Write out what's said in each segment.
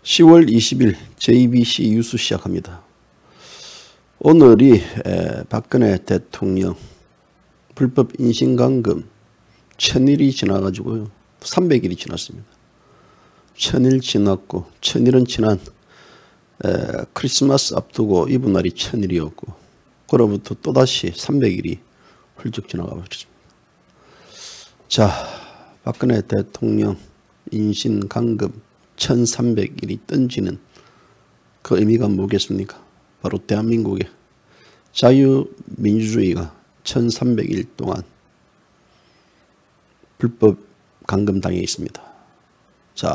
10월 20일 JBC 뉴스 시작합니다. 오늘이 박근혜 대통령 불법 인신감금 1000일이 지나가지고요. 300일이 지났습니다. 1000일 지났고 1000일은 지난 크리스마스 앞두고 이분 날이 1000일이었고 그로부터 또다시 300일이 훌쩍 지나가 버렸습니다. 자, 박근혜 대통령 인신감금 1300일이 던지는 그 의미가 뭐겠습니까? 바로 대한민국의 자유민주주의가 1300일 동안 불법 감금당해 있습니다. 자,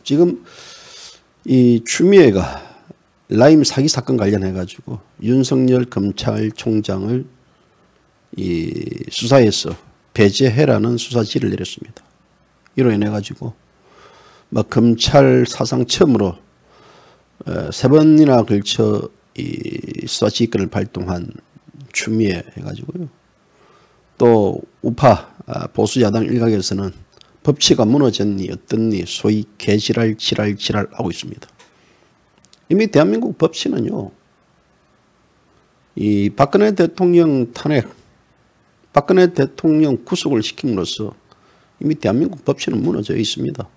지금 이 추미애가 라임 사기 사건 관련해 가지고 윤석열 검찰총장을 이 수사에서 배제해라는 수사 지를 내렸습니다. 이로 인해 가지고 검찰 사상 처음으로 3번이나 걸쳐 이 수사 지휘권을 발동한 추미애 해가지고요. 또 우파 보수 야당 일각에서는 법치가 무너졌니 어떻니 소위 개지랄 지랄하고 있습니다. 이미 대한민국 법치는요, 이 박근혜 대통령 탄핵, 박근혜 대통령 구속을 시킴으로써 이미 대한민국 법치는 무너져 있습니다.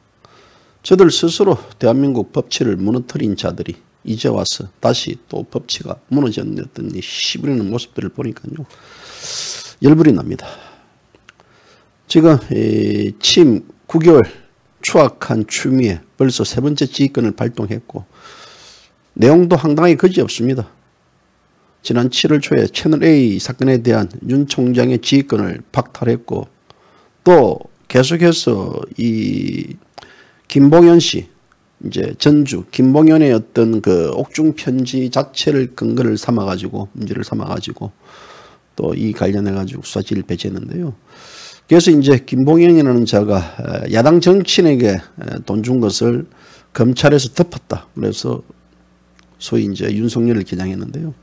저들 스스로 대한민국 법치를 무너뜨린 자들이 이제 와서 다시 또 법치가 무너졌더니 시부리는 모습들을 보니까요, 열불이 납니다. 지금 취임 9개월 추악한 추미애 벌써 3번째 지휘권을 발동했고 내용도 황당하게 그지없습니다. 지난 7월 초에 채널A 사건에 대한 윤 총장의 지휘권을 박탈했고 또 계속해서 이 김봉현 씨, 이제 전주 김봉현의 어떤 그 옥중 편지 자체를 근거를 삼아가지고 문제를 삼아가지고 또 이 관련해가지고 수사지를 배제했는데요. 그래서 이제 김봉현이라는 자가 야당 정치인에게 돈 준 것을 검찰에서 덮었다. 그래서 소위 이제 윤석열을 겨냥했는데요.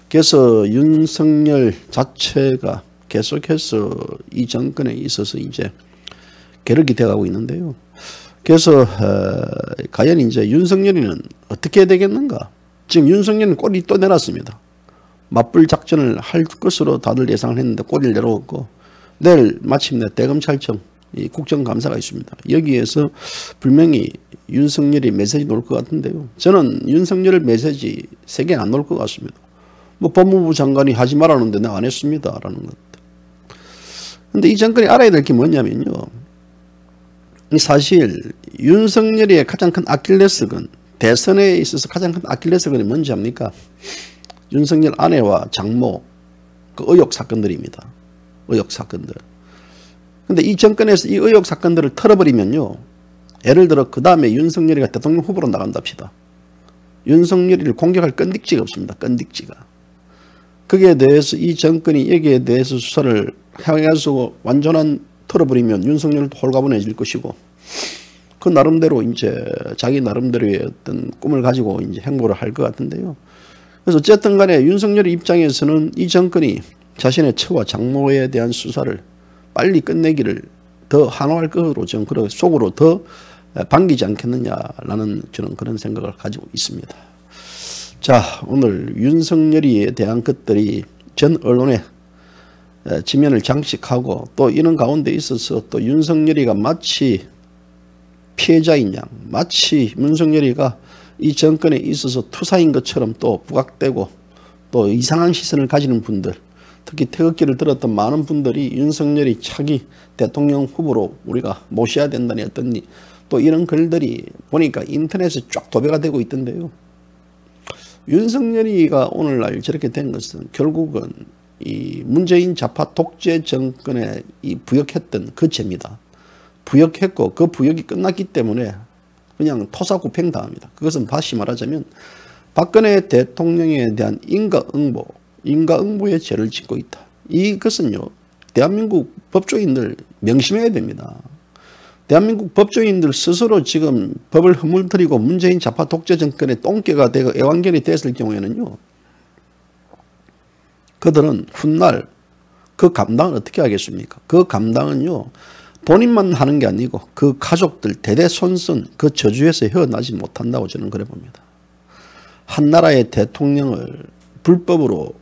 그래서 윤석열 자체가 계속해서 이 정권에 있어서 이제 괴력이 되어가고 있는데요. 그래서 과연 이제 윤석열이는 어떻게 되겠는가? 지금 윤석열은 꼬리 또 내놨습니다. 맞불 작전을 할 것으로 다들 예상을 했는데 꼬리를 내려왔고 내일 마침내 대검찰청 국정감사가 있습니다. 여기에서 분명히 윤석열이 메시지 놓을 것 같은데요. 저는 윤석열 메시지 3개 안 놓을 것 같습니다. 뭐 법무부 장관이 하지 말라는데 내가 안 했습니다 라는 것. 근데 이 정권이 알아야 될 게 뭐냐면요, 사실 윤석열의 가장 큰 아킬레스건, 대선에 있어서 가장 큰 아킬레스건이 뭔지 압니까? 윤석열 아내와 장모 그 의혹 사건들입니다. 의혹 사건들. 근데 이 정권에서 이 의혹 사건들을 털어버리면요, 예를 들어 그 다음에 윤석열이가 대통령 후보로 나간답시다. 윤석열이를 공격할 건딕지가 없습니다. 건딕지가. 거기에 대해서 이 정권이 여기에 대해서 수사를 해가지고 완전한 털어버리면 윤석열도 홀가분해질 것이고 그 나름대로 이제 자기 나름대로의 어떤 꿈을 가지고 이제 행보를 할 것 같은데요. 그래서 어쨌든 간에 윤석열 입장에서는 이 정권이 자신의 처와 장모에 대한 수사를 빨리 끝내기를 더 한호할 것으로 저는 그런 속으로 더 반기지 않겠느냐라는 저는 그런 생각을 가지고 있습니다. 자, 오늘 윤석열이에 대한 것들이 전 언론에 지면을 장식하고 또 이런 가운데 있어서 또 윤석열이가 마치 피해자인 양, 마치 윤석열이가 이 정권에 있어서 투사인 것처럼 또 부각되고 또 이상한 시선을 가지는 분들, 특히 태극기를 들었던 많은 분들이 윤석열이 차기 대통령 후보로 우리가 모셔야 된다니 어떠니 또 이런 글들이 보니까 인터넷에 쫙 도배가 되고 있던데요. 윤석열이가 오늘날 저렇게 된 것은 결국은 이 문재인 좌파 독재 정권에 이 부역했던 그 죄입니다. 부역했고 그 부역이 끝났기 때문에 그냥 토사구팽 당합니다. 그것은 다시 말하자면 박근혜 대통령에 대한 인과응보의 죄를 짓고 있다. 이것은요, 대한민국 법조인들 명심해야 됩니다. 대한민국 법조인들 스스로 지금 법을 허물뜨리고 문재인 좌파 독재 정권의 똥개가 되고 애완견이 됐을 경우에는요, 그들은 훗날 그 감당을 어떻게 하겠습니까? 그 감당은요, 본인만 하는 게 아니고 그 가족들 대대손손 그 저주에서 헤어나지 못한다고 저는 그래 봅니다. 한 나라의 대통령을 불법으로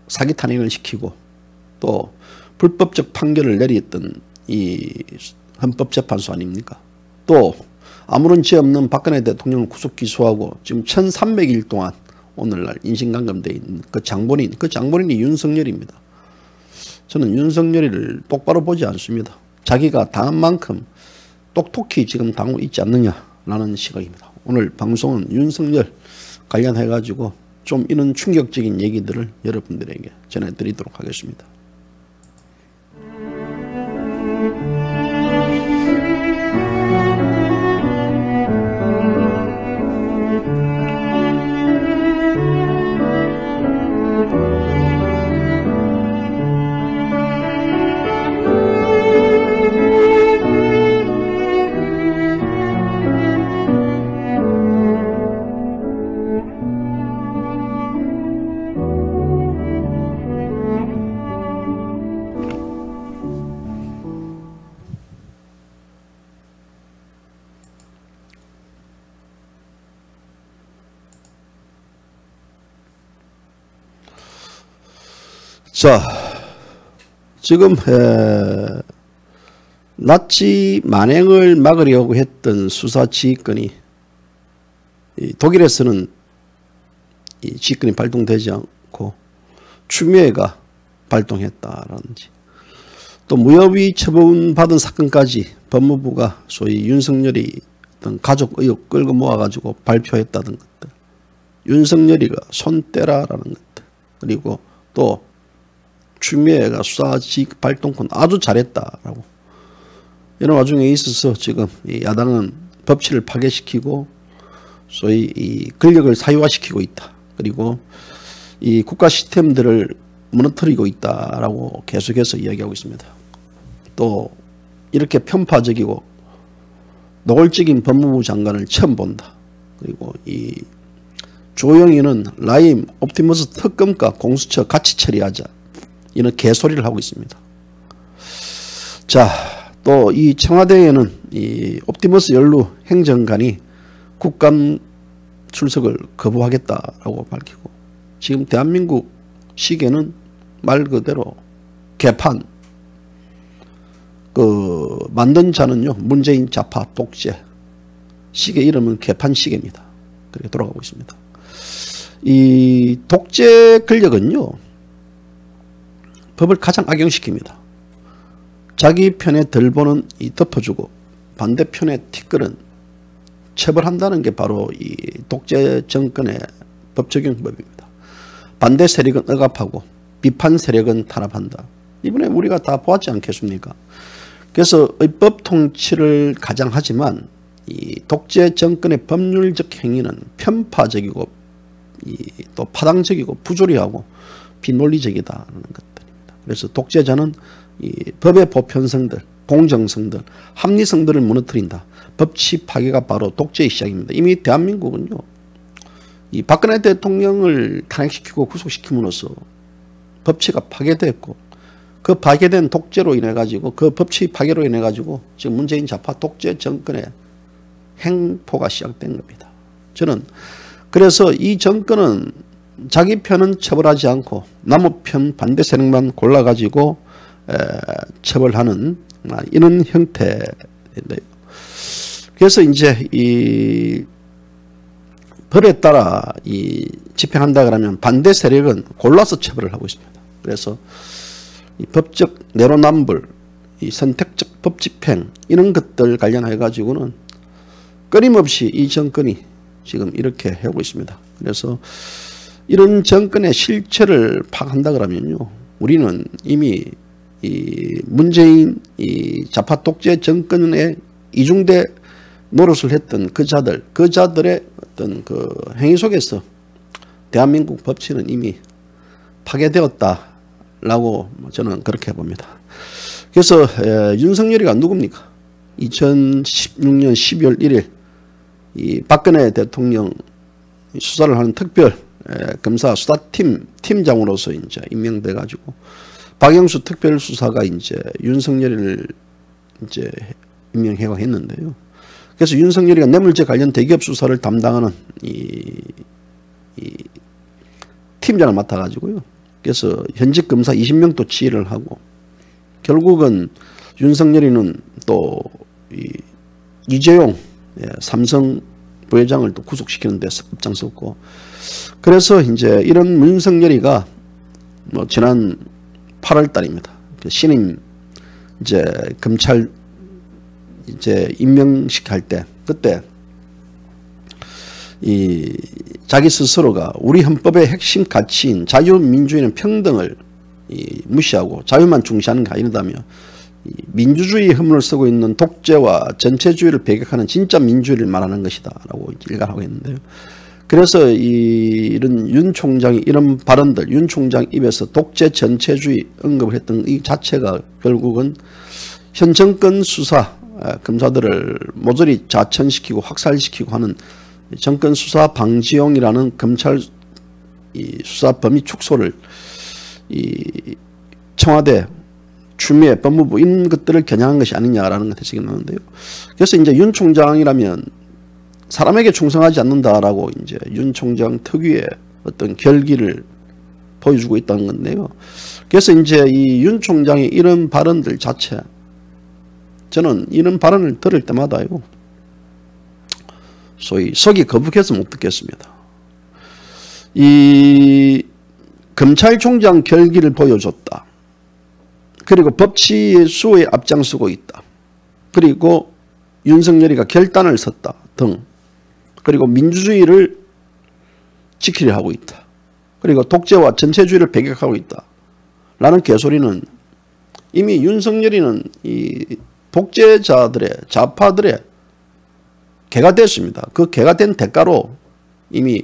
사기 탄핵을 시키고 또 불법적 판결을 내렸던 이 헌법재판소 아닙니까? 또 아무런 죄 없는 박근혜 대통령을 구속 기소하고 지금 1300일 동안 오늘날 인신감금되어 있는 그 장본인이 윤석열입니다. 저는 윤석열이를 똑바로 보지 않습니다. 자기가 당한 만큼 똑똑히 지금 당하고 있지 않느냐라는 시각입니다. 오늘 방송은 윤석열 관련해 가지고 좀 이런 충격적인 얘기들을 여러분들에게 전해드리도록 하겠습니다. 자, 지금 나치 만행을 막으려고 했던 수사 지휘권이 독일에서는 이 지휘권이 발동되지 않고 추미애가 발동했다라든지 또 무혐의 처분받은 사건까지 법무부가 소위 윤석열이 어떤 가족 의혹 끌고 모아가지고 발표했다던 것들, 윤석열이가 손 떼라라는 것들, 그리고 또 추미애가 수사지휘 발동권 아주 잘했다라고 이런 와중에 있어서 지금 이 야당은 법치를 파괴시키고 소위 이 권력을 사유화시키고 있다. 그리고 이 국가 시스템들을 무너뜨리고 있다라고 계속해서 이야기하고 있습니다. 또 이렇게 편파적이고 노골적인 법무부 장관을 처음 본다. 그리고 이 조영희는 라임 옵티머스 특검과 공수처 같이 처리하자. 이런 개소리를 하고 있습니다. 자, 또 이 청와대에는 이 옵티머스 연루 행정관이 국감 출석을 거부하겠다라고 밝히고 지금 대한민국 시계는 말 그대로 개판, 그 만든 자는요 문재인 좌파 독재, 시계 이름은 개판 시계입니다. 그렇게 돌아가고 있습니다. 이 독재 권력은요 법을 가장 악용시킵니다. 자기 편에 덜 보는 이 덮어주고 반대편의 티끌은 처벌한다는 게 바로 이 독재 정권의 법 적용법입니다. 반대 세력은 억압하고 비판 세력은 탄압한다. 이번에 우리가 다 보았지 않겠습니까? 그래서 의법 통치를 가장하지만 이 독재 정권의 법률적 행위는 편파적이고 또 파당적이고 부조리하고 비논리적이다는 것. 그래서 독재자는 이 법의 보편성들, 공정성들, 합리성들을 무너뜨린다. 법치 파괴가 바로 독재의 시작입니다. 이미 대한민국은요, 이 박근혜 대통령을 탄핵시키고 구속시킴으로써 법치가 파괴됐고, 그 파괴된 독재로 인해 가지고, 그 법치 파괴로 인해 가지고 지금 문재인 좌파 독재 정권의 행포가 시작된 겁니다. 저는 그래서 이 정권은 자기 편은 처벌하지 않고 나무 편 반대 세력만 골라가지고 처벌하는 이런 형태인데요. 그래서 이제 이 벌에 따라 이 집행한다 그러면 반대 세력은 골라서 처벌을 하고 있습니다. 그래서 이 법적 내로남불, 이 선택적 법 집행 이런 것들 관련해 가지고는 끊임없이 이 정권이 지금 이렇게 하고 있습니다. 그래서 이런 정권의 실체를 파악한다 그러면요, 우리는 이미 이 문재인 이 좌파 독재 정권의 이중대 노릇을 했던 그 자들의 어떤 그 행위 속에서 대한민국 법치는 이미 파괴되었다라고 저는 그렇게 봅니다. 그래서 윤석열이가 누굽니까? 2016년 12월 1일 이 박근혜 대통령 수사를 하는 특별 검사 수사팀 팀장으로서 이제 임명돼 가지고 박영수 특별수사가 이제 윤석열을 이제 임명해가 했는데요. 그래서 윤석열이가 뇌물죄 관련 대기업 수사를 담당하는 이 팀장을 맡아가지고요. 그래서 현직 검사 20명도 지휘를 하고 결국은 윤석열이는 또 이재용 삼성 부회장을 또 구속시키는 데 앞장섰고, 그래서 이제 이런 윤석열이가 뭐 지난 8월 달입니다. 신임 이제 검찰 이제 임명식 할 때, 그때 이 자기 스스로가 우리 헌법의 핵심 가치인 자유민주주의는 평등을 무시하고 자유만 중시하는 게 아니라며 민주주의 허물을 쓰고 있는 독재와 전체주의를 배격하는 진짜 민주주의를 말하는 것이다 라고 일관하고 있는데요. 그래서 이런 윤 총장이 이런 발언들, 윤 총장 입에서 독재 전체주의 언급을 했던 이 자체가 결국은 현 정권 수사 검사들을 모조리 자천시키고 확살시키고 하는 정권 수사 방지용이라는 검찰 수사 범위 축소를 청와대, 추미애, 법무부 이런 것들을 겨냥한 것이 아니냐라는 해석이 나오는데요. 그래서 이제 윤 총장이라면 사람에게 충성하지 않는다라고 이제 윤 총장 특유의 어떤 결기를 보여주고 있다는 건데요. 그래서 이제 이 윤 총장의 이런 발언들 자체, 저는 이런 발언을 들을 때마다요, 소위 속이 거북해서 못 듣겠습니다. 이 검찰총장 결기를 보여줬다. 그리고 법치의 수호에 앞장서고 있다. 그리고 윤석열이가 결단을 섰다 등. 그리고 민주주의를 지키려 하고 있다. 그리고 독재와 전체주의를 배격하고 있다. 라는 개소리는 이미 윤석열이는 이 독재자들의, 좌파들의 개가 됐습니다. 그 개가 된 대가로 이미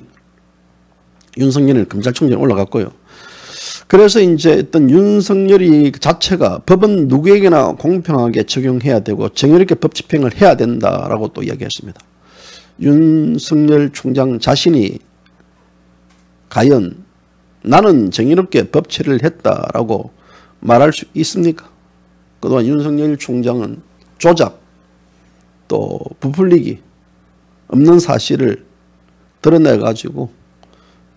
윤석열이는 검찰총장에 올라갔고요. 그래서 이제 어떤 윤석열이 자체가 법은 누구에게나 공평하게 적용해야 되고 정의롭게 법 집행을 해야 된다라고 또 이야기했습니다. 윤석열 총장 자신이 과연 나는 정의롭게 법 처리를 했다라고 말할 수 있습니까? 그동안 윤석열 총장은 조작 또 부풀리기 없는 사실을 드러내가지고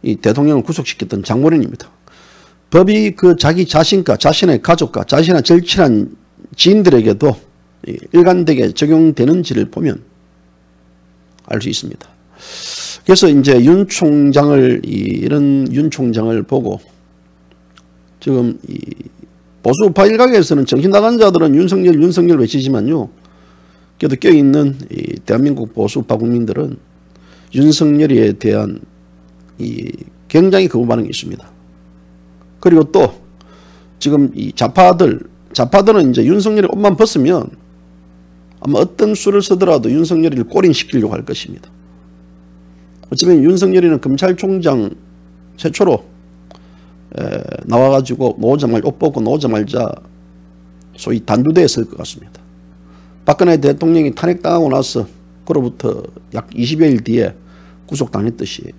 이 대통령을 구속시켰던 장본인입니다. 법이 그 자기 자신과 자신의 가족과 자신의 절친한 지인들에게도 일관되게 적용되는지를 보면 알 수 있습니다. 그래서 이제 윤 총장을 이런 윤 총장을 보고 지금 이 보수우파 일각에서는 정신 나간 자들은 윤석열 외치지만요. 그래도 껴있는 이 대한민국 보수우파 국민들은 윤석열에 대한 이 굉장히 거부 반응이 있습니다. 그리고 또 지금 이 좌파들은 이제 윤석열이 옷만 벗으면 아마 어떤 수를 쓰더라도 윤석열이를 꼬린시키려고 할 것입니다. 어쩌면 윤석열이는 검찰총장 최초로 나와가지고 옷 벗고 나오자마자 소위 단두대에 설 것 같습니다. 박근혜 대통령이 탄핵당하고 나서 그로부터 약 20여일 뒤에 구속당했듯이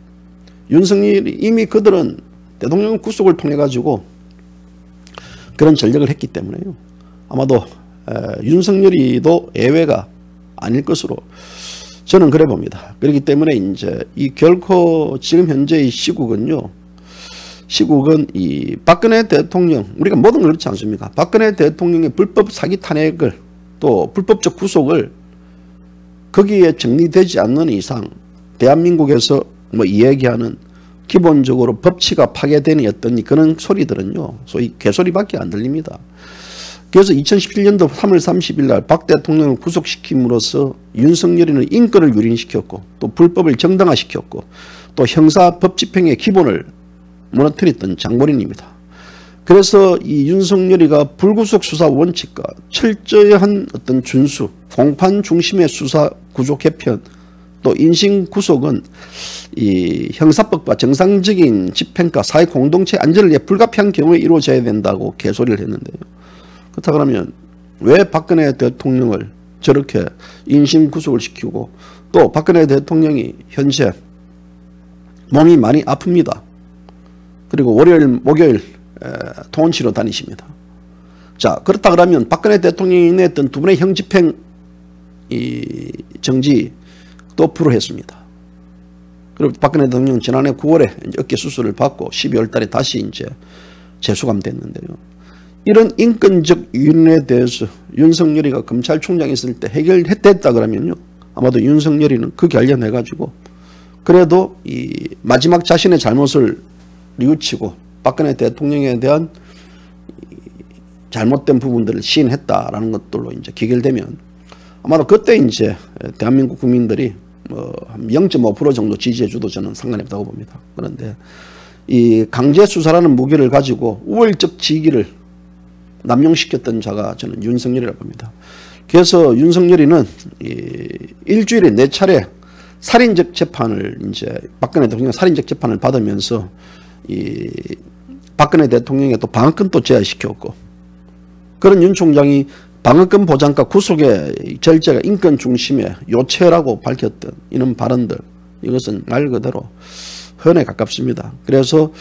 윤석열이 이미 그들은 대통령 구속을 통해 가지고 그런 전략을 했기 때문에요. 아마도 윤석열이도 예외가 아닐 것으로 저는 그래 봅니다. 그렇기 때문에 이제 이 결코 지금 현재의 시국은 이 박근혜 대통령, 우리가 모든 걸 그렇지 않습니까? 박근혜 대통령의 불법 사기 탄핵을 또 불법적 구속을 거기에 정리되지 않는 이상 대한민국에서 뭐 이야기하는 기본적으로 법치가 파괴되는 어떤 그런 소리들은요, 소위 개소리밖에 안 들립니다. 그래서 2017년도 3월 30일 날 박 대통령을 구속시킴으로써 윤석열이는 인권을 유린시켰고 또 불법을 정당화시켰고 또 형사 법 집행의 기본을 무너뜨렸던 장본인입니다. 그래서 이 윤석열이가 불구속 수사 원칙과 철저한 어떤 준수, 공판 중심의 수사 구조 개편, 또 인신 구속은 이 형사법과 정상적인 집행과 사회 공동체 안전을 위해 불가피한 경우에 이루어져야 된다고 개소리를 했는데요. 그렇다 그러면 왜 박근혜 대통령을 저렇게 인신 구속을 시키고 또 박근혜 대통령이 현재 몸이 많이 아픕니다. 그리고 월요일, 목요일 통원치로 다니십니다. 자, 그렇다 그러면 박근혜 대통령이 냈던 두 분의 형집행 정지도 불허했습니다. 그리고 박근혜 대통령은 지난해 9월에 이제 어깨 수술을 받고 12월 달에 다시 이제 재수감됐는데요. 이런 인권적 유인에 대해서 윤석열이가 검찰총장이 있을 때 해결했다 그러면요. 아마도 윤석열이는 그 관련해 가지고 그래도 이 마지막 자신의 잘못을 뉘우치고 박근혜 대통령에 대한 잘못된 부분들을 시인했다라는 것들로 이제 기결되면 아마도 그때 이제 대한민국 국민들이 한 0.5% 정도 지지해줘도 저는 상관이 없다고 봅니다. 그런데 이 강제 수사라는 무기를 가지고 우월적 지위를 남용시켰던 자가 저는 윤석열이라고 봅니다. 그래서 윤석열이는 일주일에 4차례 살인적 재판을 이제 박근혜 대통령 살인적 재판을 받으면서 이 박근혜 대통령의 또 방어권도 제한시켰고 그런 윤 총장이 방어권 보장과 구속의 절제가 인권 중심의 요체라고 밝혔던 이런 발언들 이것은 말 그대로 헌에 가깝습니다. 그래서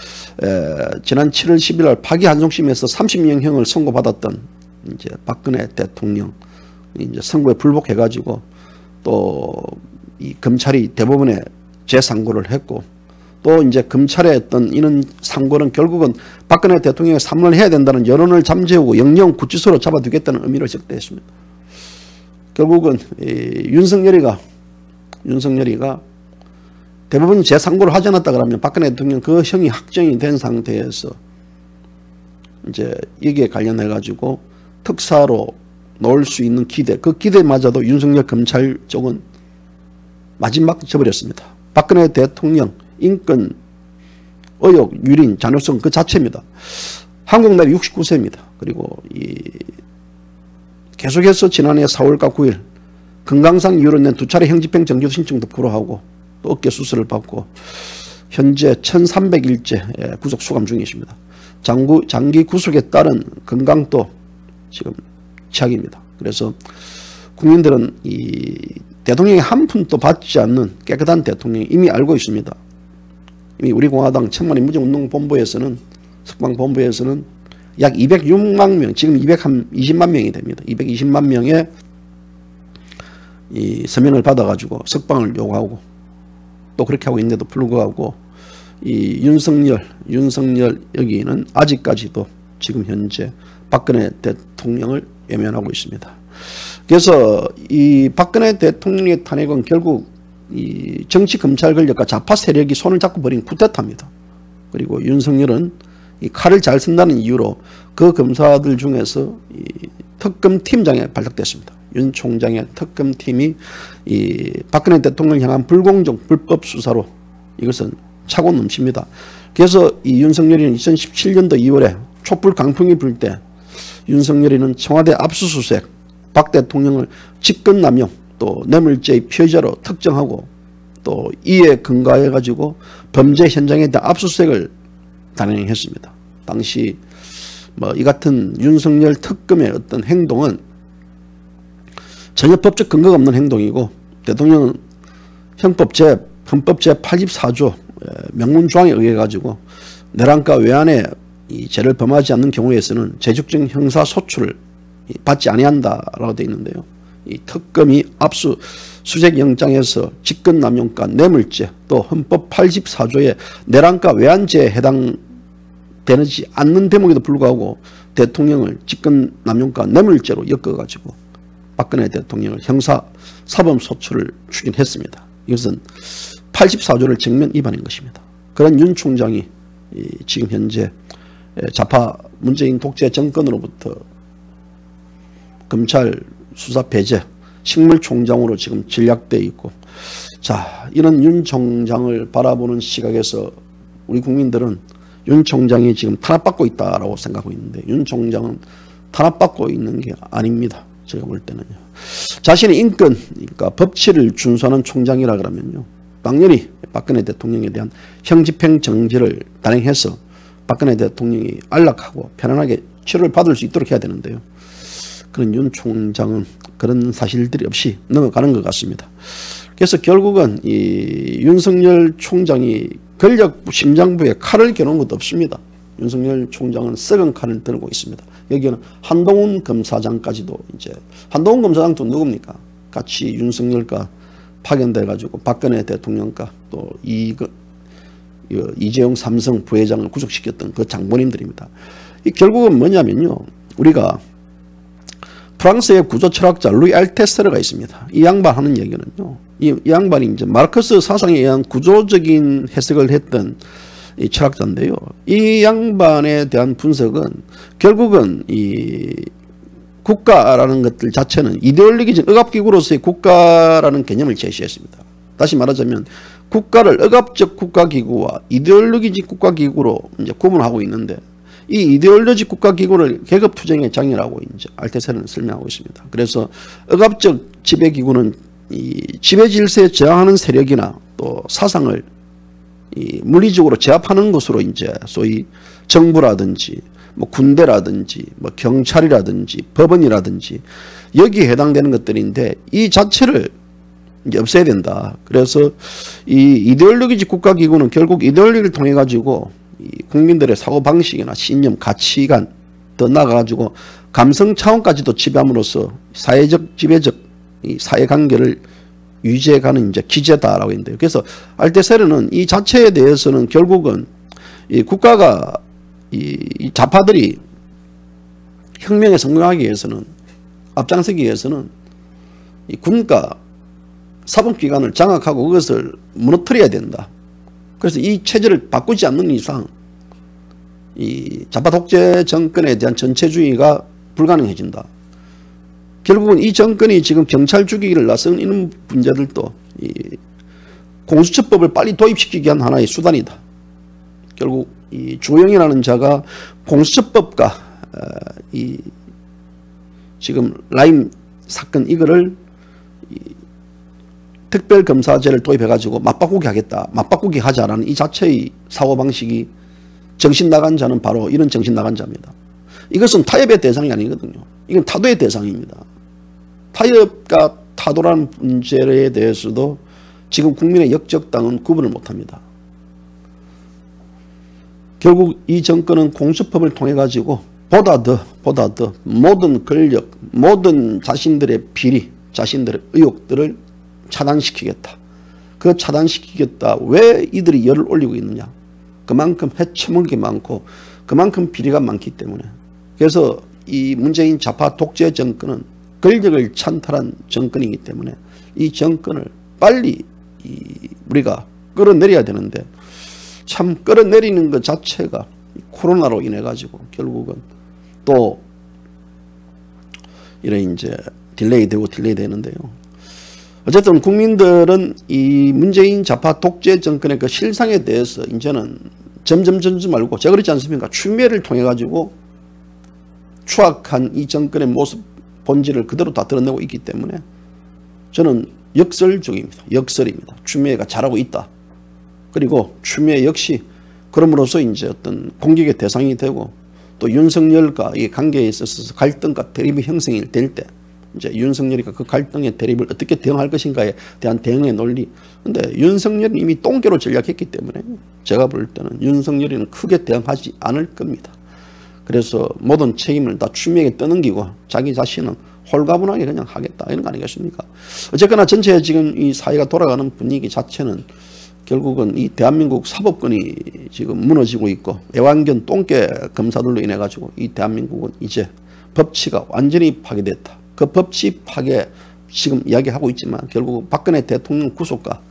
지난 7월 11일 파기환송심에서 30년형을 선고받았던 이제 박근혜 대통령 이제 선고에 불복해가지고 또 이 검찰이 대법원에 재상고를 했고 또 이제 검찰의 어떤 이런 상고는 결국은 박근혜 대통령이 사면을 해야 된다는 여론을 잠재우고 영영 구치소로 잡아두겠다는 의미로 적대했습니다. 결국은 윤석열이가 대법원 재상고를 하지 않았다 그러면 박근혜 대통령 그 형이 확정이 된 상태에서 이제 여기에 관련해 가지고 특사로 놓을 수 있는 기대, 그 기대마저도 윤석열 검찰 쪽은 마지막 져버렸습니다. 박근혜 대통령 인권 의혹 유린 잔혹성 그 자체입니다. 한국 나이 69세입니다. 그리고 계속해서 지난해 4월과 9일 건강상 이유로 낸 2차례 형집행 정지 신청도 불허하고 또 어깨 수술을 받고 현재 1300일째 구속 수감 중이십니다. 장기 구속에 따른 건강도 지금 최악입니다. 그래서 국민들은 이 대통령이 한 푼도 받지 않는 깨끗한 대통령이 이미 알고 있습니다. 이미 우리 공화당 천만인 무정운동본부에서는 석방본부에서는 약 206만 명, 지금 220만 명이 됩니다. 220만 명의 이 서명을 받아가지고 석방을 요구하고 또 그렇게 하고 있는데도 불구하고 이 윤석열 여기는 아직까지도 지금 현재 박근혜 대통령을 외면하고 있습니다. 그래서 이 박근혜 대통령의 탄핵은 결국 이 정치 검찰 권력과 좌파 세력이 손을 잡고 벌인 쿠데타입니다. 그리고 윤석열은 이 칼을 잘 쓴다는 이유로 그 검사들 중에서 이 특검팀장에 발탁됐습니다. 윤 총장의 특검팀이 이 박근혜 대통령을 향한 불공정 불법 수사로 이것은 차고 넘칩니다. 그래서 이 윤석열이는 2017년도 2월에 촛불 강풍이 불 때 윤석열이는 청와대 압수수색 박 대통령을 직권남용 또 뇌물죄의 피해자로 특정하고 또 이에 근거해 가지고 범죄 현장에 대한 압수수색을 단행했습니다. 당시 이 같은 윤석열 특검의 어떤 행동은 전혀 법적 근거가 없는 행동이고 대통령은 헌법 제 84조 명문조항에 의해 가지고 내란과 외환의 이 죄를 범하지 않는 경우에서는 제적적 형사소출을 받지 아니한다라고 되어 있는데요. 이 특검이 압수수색 영장에서 직권남용과 뇌물죄 또 헌법 84조의 내란과 외환죄에 해당되지 않는 대목에도 불구하고 대통령을 직권남용과 뇌물죄로 엮어가지고 박근혜 대통령을 형사사범소출을 추진했습니다. 이것은 84조를 정면 위반인 것입니다. 그런 윤 총장이 지금 현재 좌파 문재인 독재 정권으로부터 검찰 수사 배제 식물총장으로 지금 전락되어 있고 자 이런 윤 총장을 바라보는 시각에서 우리 국민들은 윤 총장이 지금 탄압받고 있다라고 생각하고 있는데 윤 총장은 탄압받고 있는 게 아닙니다. 제가 볼 때는요. 자신의 인권 그러니까 법치를 준수하는 총장이라 그러면요. 당연히 박근혜 대통령에 대한 형집행 정지를 단행해서 박근혜 대통령이 안락하고 편안하게 치료를 받을 수 있도록 해야 되는데요. 그런 윤 총장은 그런 사실들이 없이 넘어가는 것 같습니다. 그래서 결국은 이 윤석열 총장이 권력 심장부에 칼을 겨눈 것도 없습니다. 윤석열 총장은 썩은 칼을 들고 있습니다. 여기는 한동훈 검사장까지도 이제 한동훈 검사장도 누굽니까? 같이 윤석열과 파견돼 가지고 박근혜 대통령과 또 이재용 삼성 부회장을 구속시켰던 그 장본인들입니다. 이 결국은 뭐냐면요. 우리가 프랑스의 구조 철학자 루이 알테세르가 있습니다. 이 양반 하는 얘기는요. 이 양반이 이제 마르크스 사상에 의한 구조적인 해석을 했던 이 철학자인데요. 이 양반에 대한 분석은 결국은 이 국가라는 것들 자체는 이데올로기적 억압기구로서의 국가라는 개념을 제시했습니다. 다시 말하자면 국가를 억압적 국가기구와 이데올로기적 국가기구로 이제 구분하고 있는데 이 이데올로직 국가기구를 계급투쟁의 장이라고 이제 알테세르는 설명하고 있습니다. 그래서 억압적 지배기구는 이 지배질서에 저항하는 세력이나 또 사상을 이 물리적으로 제압하는 것으로 이제 소위 정부라든지 뭐 군대라든지 뭐 경찰이라든지 법원이라든지 여기에 해당되는 것들인데 이 자체를 이제 없애야 된다. 그래서 이 이데올로기적 국가기구는 결국 이데올로기를 통해 가지고 이 국민들의 사고방식이나 신념, 가치관 더 나아가지고 감성 차원까지도 지배함으로써 사회적, 지배적 이 사회관계를 유지해가는 이제 기제다라고 했는데요. 그래서 알테세르는 이 자체에 대해서는 결국은 이 국가가 이 좌파들이 혁명에 성공하기 위해서는 앞장서기 위해서는 이 군가 사법기관을 장악하고 그것을 무너뜨려야 된다. 그래서 이 체제를 바꾸지 않는 이상 이 좌파 독재 정권에 대한 전체주의가 불가능해진다. 결국은 이 정권이 지금 경찰 죽이기를 나선 이런 문제들도 이 공수처법을 빨리 도입시키기 위한 하나의 수단이다. 결국 이 주호영이라는 자가 공수처법과 이 지금 라임 사건 이거를 특별검사제를 도입해가지고 맞바꾸기 하겠다. 맞바꾸기 하자라는 이 자체의 사고방식이 정신 나간 자는 바로 이런 정신 나간 자입니다. 이것은 타협의 대상이 아니거든요. 이건 타도의 대상입니다. 타협과 타도라는 문제에 대해서도 지금 국민의 역적당은 구분을 못합니다. 결국 이 정권은 공수법을 통해 가지고 보다 더 모든 권력, 모든 자신들의 비리, 자신들의 의혹들을 차단시키겠다. 그 차단시키겠다. 왜 이들이 열을 올리고 있느냐. 그만큼 해쳐먹은 게 많고 그만큼 비리가 많기 때문에. 그래서 이 문재인 좌파 독재 정권은 권력을 찬탈한 정권이기 때문에 이 정권을 빨리 우리가 끌어내려야 되는데 참 끌어내리는 것 자체가 코로나로 인해 가지고 결국은 또 이런 이제 딜레이 되는데요. 어쨌든 국민들은 이 문재인 좌파 독재 정권의 그 실상에 대해서 이제는 점점 알고 제가 그렇지 않습니까? 추미애를 통해 가지고 추악한 이 정권의 모습 본질을 그대로 다 드러내고 있기 때문에 저는 역설적입니다. 역설입니다. 추미애가 잘하고 있다. 그리고 추미애 역시 그럼으로써 이제 어떤 공격의 대상이 되고 또 윤석열과 이 관계에 있어서 갈등과 대립이 형성이 될 때 이제 윤석열이 그 갈등의 대립을 어떻게 대응할 것인가에 대한 대응의 논리. 근데 윤석열은 이미 똥개로 전략했기 때문에 제가 볼 때는 윤석열이는 크게 대응하지 않을 겁니다. 그래서 모든 책임을 다 추미애에게 떠넘기고 자기 자신은 홀가분하게 그냥 하겠다 이런 거 아니겠습니까? 어쨌거나 전체 지금 이 사회가 돌아가는 분위기 자체는 결국은 이 대한민국 사법권이 지금 무너지고 있고 애완견 똥개 검사들로 인해 가지고 이 대한민국은 이제 법치가 완전히 파괴됐다. 그 법치 파괴 지금 이야기하고 있지만 결국 박근혜 대통령 구속과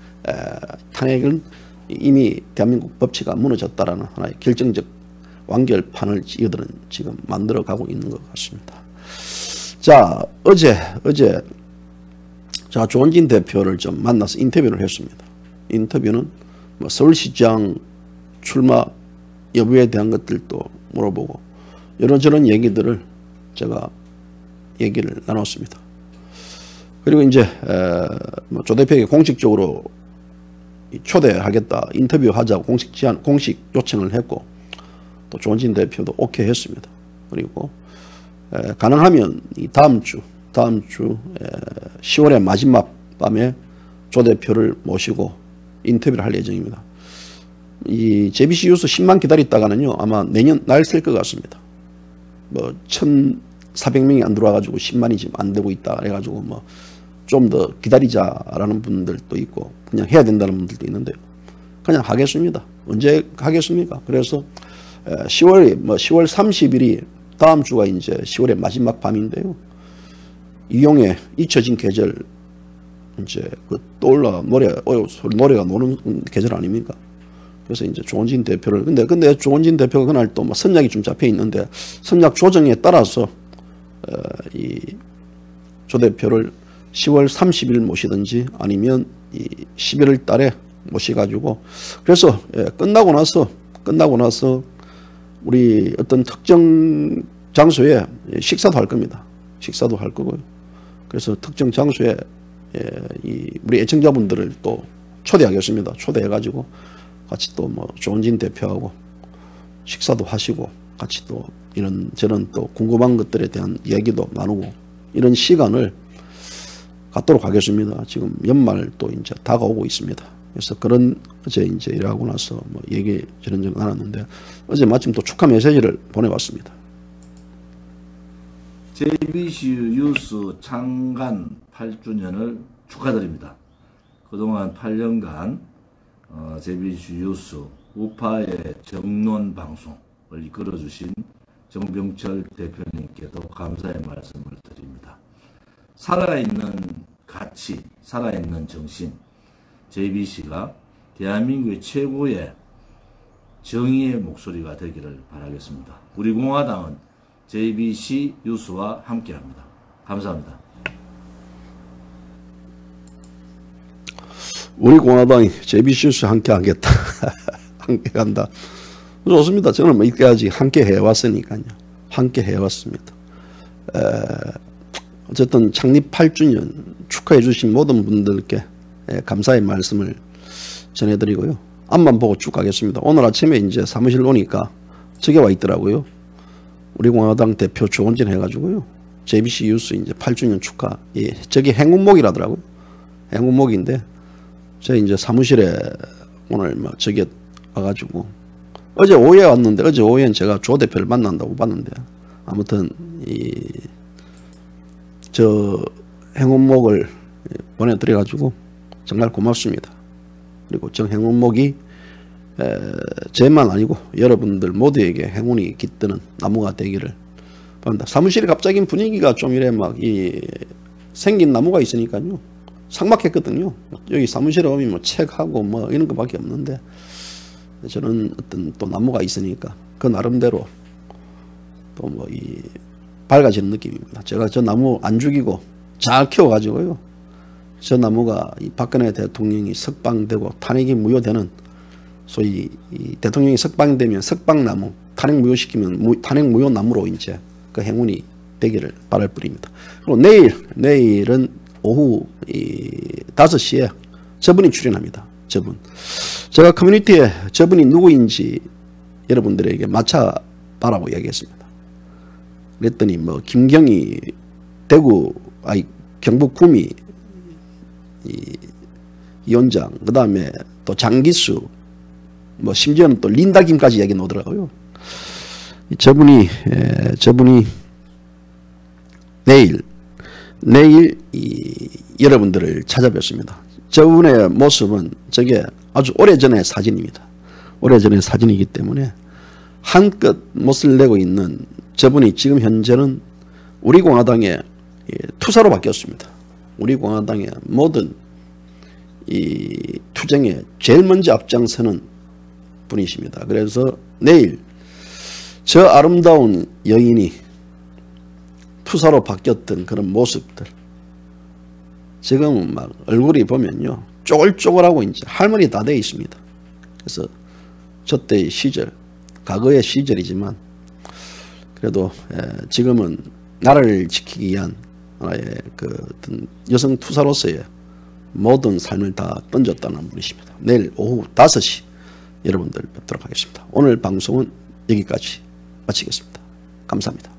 탄핵은 이미 대한민국 법치가 무너졌다라는 하나의 결정적 완결판을 이들은 지금 만들어가고 있는 것 같습니다. 자, 어제 자 조원진 대표를 좀 만나서 인터뷰를 했습니다. 인터뷰는 뭐 서울시장 출마 여부에 대한 것들도 물어보고 이런저런 얘기들을 제가 얘기를 나눴습니다. 그리고 이제 조 대표에게 공식적으로 초대하겠다, 인터뷰하자고 공식 요청을 했고 또 조원진 대표도 오케이 했습니다. 그리고 가능하면 이 다음 주 10월의 마지막 밤에 조 대표를 모시고 인터뷰를 할 예정입니다. 이 JBC 유스 10만 기다렸다가는요 아마 내년 날 셀 것 같습니다. 뭐 1,400명이 안 들어와가지고 10만이 지금 안 되고 있다 그래가지고 뭐 좀 더 기다리자라는 분들도 있고 그냥 해야 된다는 분들도 있는데요. 그냥 하겠습니다. 언제 하겠습니까? 그래서 10월 30일이 다음 주가 이제 10월의 마지막 밤인데요. 이용의 잊혀진 계절 이제 그 떠올라 노래가 노는 계절 아닙니까? 그래서 이제 조원진 대표를 근데 조원진 대표가 그날 또 뭐 선약이 좀 잡혀 있는데 선약 조정에 따라서 이 조 대표를 10월 30일 모시든지 아니면 이 11월 달에 모셔가지고 그래서 끝나고 나서 우리 어떤 특정 장소에 식사도 할 겁니다. 식사도 할 거고요. 그래서 특정 장소에 우리 애청자분들을 또 초대하겠습니다. 초대해가지고 같이 또 뭐 조원진 대표하고 식사도 하시고 같이 또 이런 저런 또 궁금한 것들에 대한 이야기도 나누고 이런 시간을 갖도록 하겠습니다. 지금 연말 또 이제 다가오고 있습니다. 그래서 그런 어제 이제 일하고 나서 뭐 얘기 저런 나눴는데 어제 마침 또 축하 메시지를 보내왔습니다. JBC 유스 창간 8주년을 축하드립니다. 그동안 8년간 JBC 유스 우파의 정론 방송을 이끌어주신 정병철 대표님께도 감사의 말씀을 드립니다. 살아있는 가치, 살아있는 정신, JBC가 대한민국의 최고의 정의의 목소리가 되기를 바라겠습니다. 우리 공화당은 JBC 유스와 함께합니다. 감사합니다. 우리 공화당이 JBC 유스 함께하겠다. 함께 간다. 좋습니다. 저는 뭐 이때까지 함께 해왔으니까요. 함께 해왔습니다. 어쨌든 창립 8주년 축하해 주신 모든 분들께 감사의 말씀을 전해드리고요. 앞만 보고 쭉 가겠습니다. 오늘 아침에 이제 사무실 오니까 저게 와 있더라고요. 우리 공화당 대표 조원진 해가지고요. JBC 유스 이제 8주년 축하. 예, 저게 행운목이라더라고요. 행운목인데 저 이제 사무실에 오늘 뭐 저게 와가지고 어제 오후에 왔는데 어제 오후엔 제가 조 대표를 만난다고 봤는데 아무튼 저 행운목을 보내드려가지고 정말 고맙습니다. 그리고 저 행운목이 제만 아니고 여러분들 모두에게 행운이 깃드는 나무가 되기를 바랍니다. 사무실에 갑자기 분위기가 좀 이래 막 생긴 나무가 있으니까요. 삭막했거든요. 여기 사무실에 오면 뭐 책하고 뭐 이런 거밖에 없는데 저는 어떤 또 나무가 있으니까 그 나름대로 또 뭐 밝아지는 느낌입니다. 제가 저 나무 안 죽이고 잘 키워가지고요. 저 나무가 이 박근혜 대통령이 석방되고 탄핵이 무효되는 소위 대통령이 석방되면 석방나무, 탄핵 무효시키면 탄핵 무효 나무로 이제 그 행운이 되기를 바랄 뿐입니다. 그리고 내일은 오후 5시에 저분이 출연합니다. 제가 커뮤니티에 저분이 누구인지 여러분들에게 맞춰봐라고 이야기했습니다. 그랬더니 뭐 김경희 경북 구미 위원장, 그 다음에 또 장기수, 뭐 심지어는 또 린다김까지 얘기 나오더라고요. 저분이 내일 여러분들을 찾아뵙습니다. 저분의 모습은 저게 아주 오래전의 사진입니다. 오래전의 사진이기 때문에 한껏 못을 내고 있는 저분이 지금 현재는 우리 공화당의 투사로 바뀌었습니다. 우리 공화당의 모든 이 투쟁에 제일 먼저 앞장서는 분이십니다. 그래서 내일 저 아름다운 여인이 투사로 바뀌었던 그런 모습들 지금 막 얼굴이 보면요 쪼글쪼글하고 이제 할머니 다 되어 있습니다. 그래서 저때의 시절, 과거의 시절이지만 그래도 지금은 나라를 지키기 위한 하나의 그 어떤 여성 투사로서의 모든 삶을 다 던졌다는 분이십니다. 내일 오후 5시 여러분들 뵙도록 하겠습니다. 오늘 방송은 여기까지 마치겠습니다. 감사합니다.